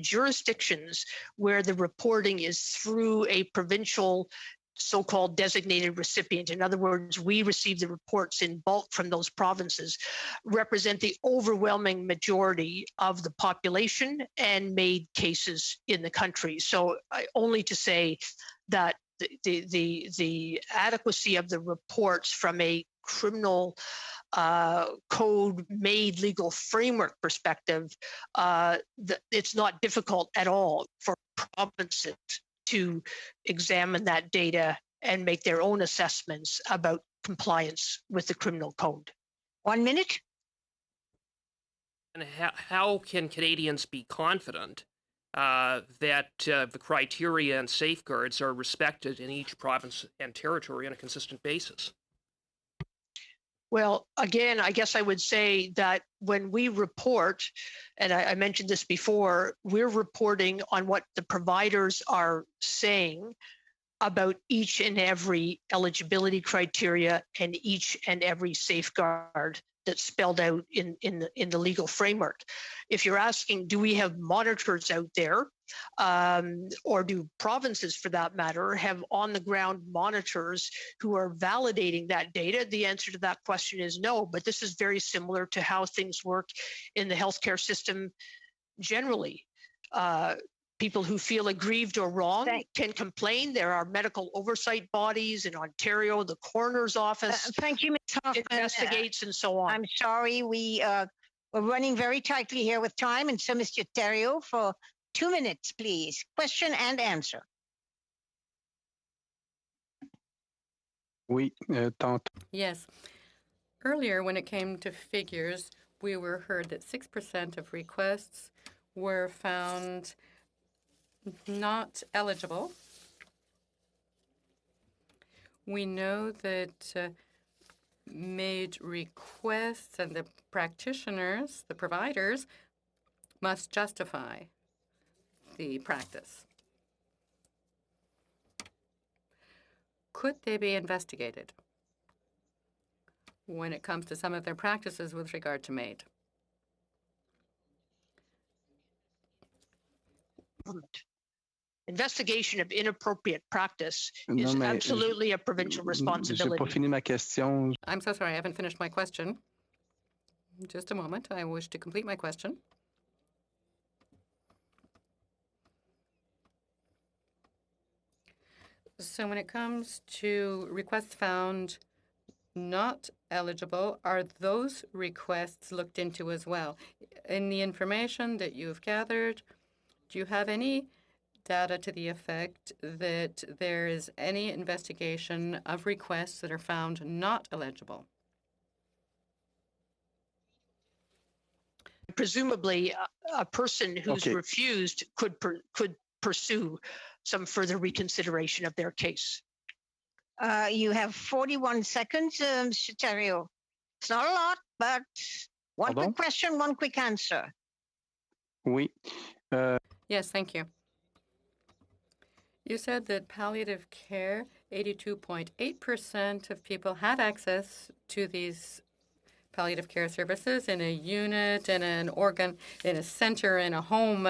jurisdictions where the reporting is through a provincial so-called designated recipient, in other words, we receive the reports in bulk from those provinces, represent the overwhelming majority of the population and MAID cases in the country. So only to say that the adequacy of the reports from a criminal code made legal framework perspective, it's not difficult at all for provinces to examine that data and make their own assessments about compliance with the criminal code. 1 minute. And how can Canadians be confident that the criteria and safeguards are respected in each province and territory on a consistent basis? Well, again, I guess I would say that when we report, and I mentioned this before, we're reporting on what the providers are saying about each and every eligibility criteria and each and every safeguard that's spelled out in the legal framework. If you're asking, do we have monitors out there, or do provinces, for that matter, have on-the-ground monitors who are validating that data? The answer to that question is no, but this is very similar to how things work in the healthcare system generally. People who feel aggrieved or wrong can complain. There are medical oversight bodies in Ontario, the coroner's office. Thank you, Ms. Hoffman. Investigates and so on. I'm sorry, we're running very tightly here with time, and so Mr. Theriault, for 2 minutes, please. Question and answer. Oui, Yes. Earlier, when it came to figures, we heard that 6% of requests were found not eligible. We know that MAID requests and the practitioners, the providers, must justify the practice. Could they be investigated when it comes to some of their practices with regard to MAID? Investigation of inappropriate practice is absolutely a provincial responsibility. I'm so sorry, I haven't finished my question. Just a moment, I wish to complete my question. So when it comes to requests found not eligible, are those requests looked into as well? In the information that you've gathered, do you have any data to the effect that there is any investigation of requests that are found not eligible? Presumably, a person who's refused could pursue some further reconsideration of their case. You have 41 seconds, Mr. Theriault. It's not a lot, but one quick question, one quick answer. Oui. Yes, thank you. You said that palliative care, 82.8% of people had access to these palliative care services in a unit, in an organ, in a center, in a home.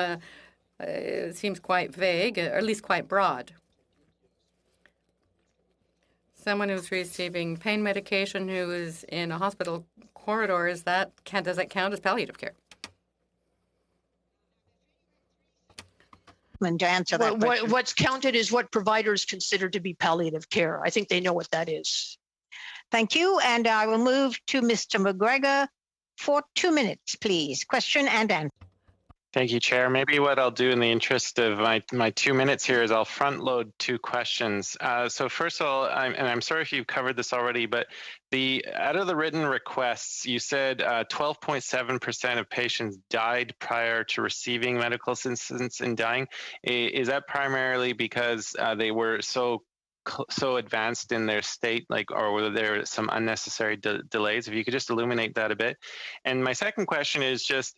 It seems quite vague, or at least quite broad. Someone who's receiving pain medication who is in a hospital corridor, does that count as palliative care? To answer that question. What's counted is what providers consider to be palliative care. I think they know what that is. Thank you. And I will move to Mr. McGregor for 2 minutes, please. Question and answer. Thank you, Chair. Maybe what I'll do in the interest of my 2 minutes here is I'll front load 2 questions. So first of all, I'm sorry if you've covered this already, but out of the written requests, you said 12.7% of patients died prior to receiving medical assistance in dying. Is that primarily because they were so advanced in their state, or were there some unnecessary delays? If you could just illuminate that a bit. And my second question is just,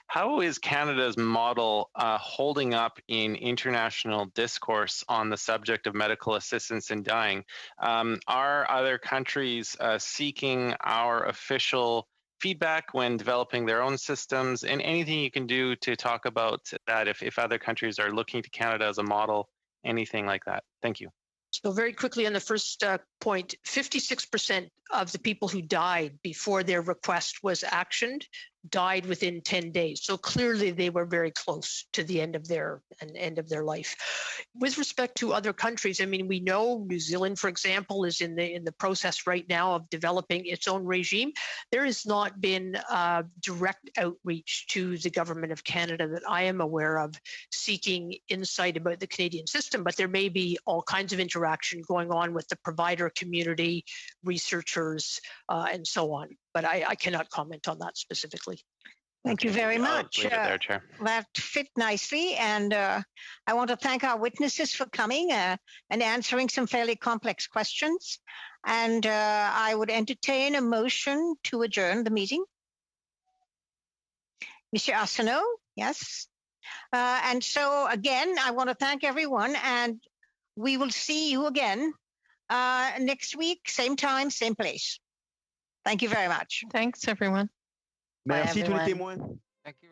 how is Canada's model holding up in international discourse on the subject of medical assistance in dying? Are other countries seeking our official feedback when developing their own systems? And anything you can do to talk about that if other countries are looking to Canada as a model, anything like that? Thank you. So very quickly on the first point, 56% of the people who died before their request was actioned died within 10 days. So clearly they were very close to the end of their life. With respect to other countries, I mean, we know New Zealand, for example, is in the process right now of developing its own regime. There has not been direct outreach to the government of Canada that I am aware of seeking insight about the Canadian system, but there may be all kinds of interaction going on with the provider community, researchers, and so on. But I cannot comment on that specifically. Thank you very much. Leave it there, Chair. That fit nicely. And I want to thank our witnesses for coming and answering some fairly complex questions. And I would entertain a motion to adjourn the meeting. Monsieur Arsenault, yes. And so again, I want to thank everyone, and we will see you again next week, same time, same place. Thank you very much. Thanks, everyone. Merci tous les témoins. Thank you.